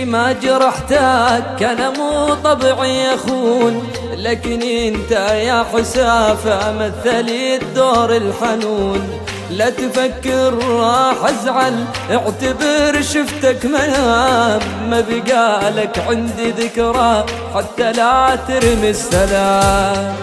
ما جرحتك أنا مو طبعي أخون، لكن انت يا حسافة مثلي الدور الحنون. لا تفكر راح ازعل، اعتبر شفتك منام، ما بقالك عندي ذكرى حتى لا ترمي السلام.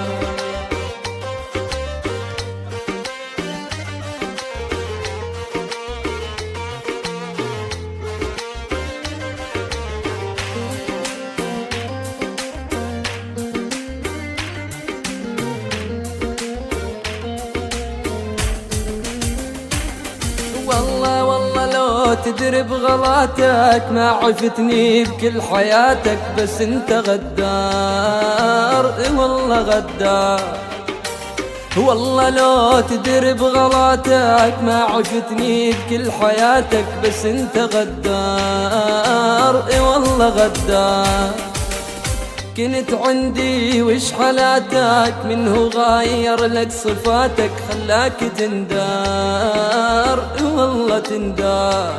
والله والله لو تدري بغلاتك ما عفتني بكل حياتك، بس انت غدار والله غدار. والله لو تدري بغلاتك ما عفتني بكل حياتك، بس انت غدار والله غدار. كنت عندي وش حالاتك، منه غاير لك صفاتك خلاك تندار والله تندار.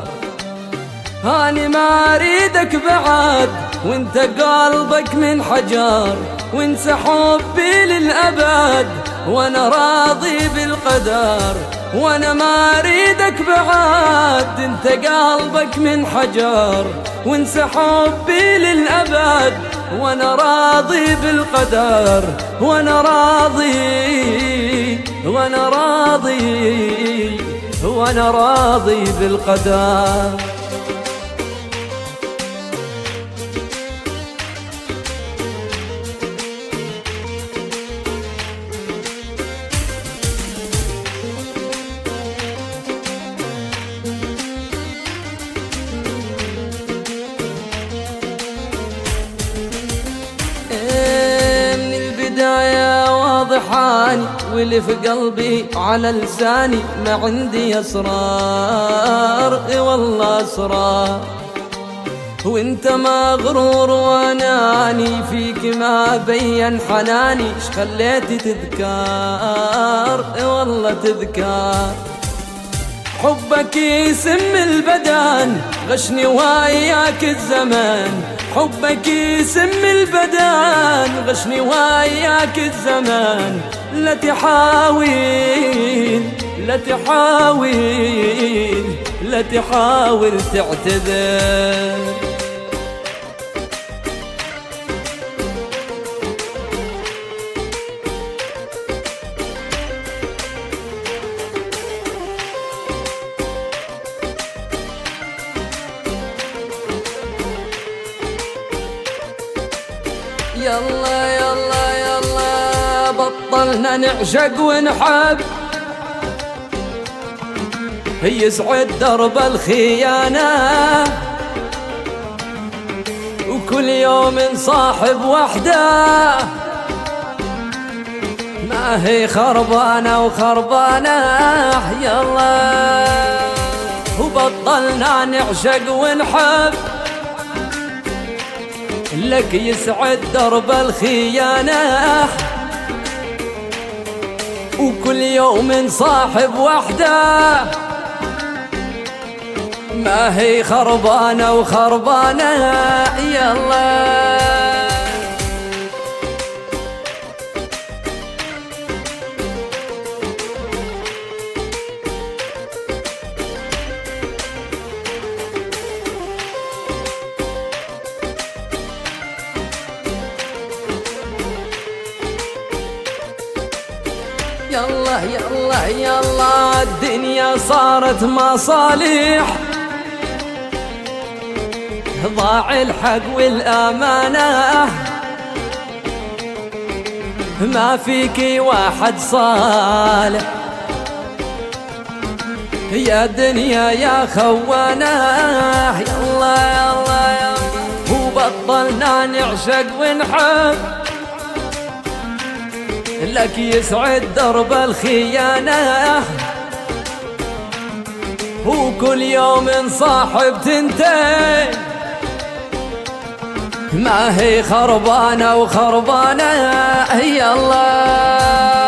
هاني ما اريدك بعد وانت قلبك من حجر، وانسى حبي للأبد وانا راضي بالقدر. وانا ما اريدك بعد انت قلبك من حجر، وانسى حبي للأبد وانا راضي بالقدر. وانا راضي وانا راضي وانا راضي بالقدر. واضحاني واللي في قلبي على لساني، ما عندي أسرار والله أسرار. وانت مغرور واناني فيك ما بين حناني، ايش خليتي تذكار والله تذكار. حبك يسم البدن غشني وياك الزمان، حبك يسم البدن غشني وياك الزمان. لا تحاول لا تحاول لا تحاول تعتذر. يلا يلا يلا بطلنا نعشق ونحب، يسعد درب الخيانة، وكل يوم صاحب وحده، ما هي خربانة وخربانة. يلا وبطلنا نعشق ونحب، لك يسعد درب الخيانة، وكل يوم صاحب وحده، ما هي خربانة وخربانة. يلا يلا يلا يلا الدنيا صارت مصالح، ضاع الحق والأمانة، ما فيكي واحد صالح يا دنيا يا خوانة. يلا يلا يلا وبطلنا نعشق ونحب، لك يسعد درب الخيانة، وكل يوم صاحب تنتين، ما هي خربانة وخربانة. يلا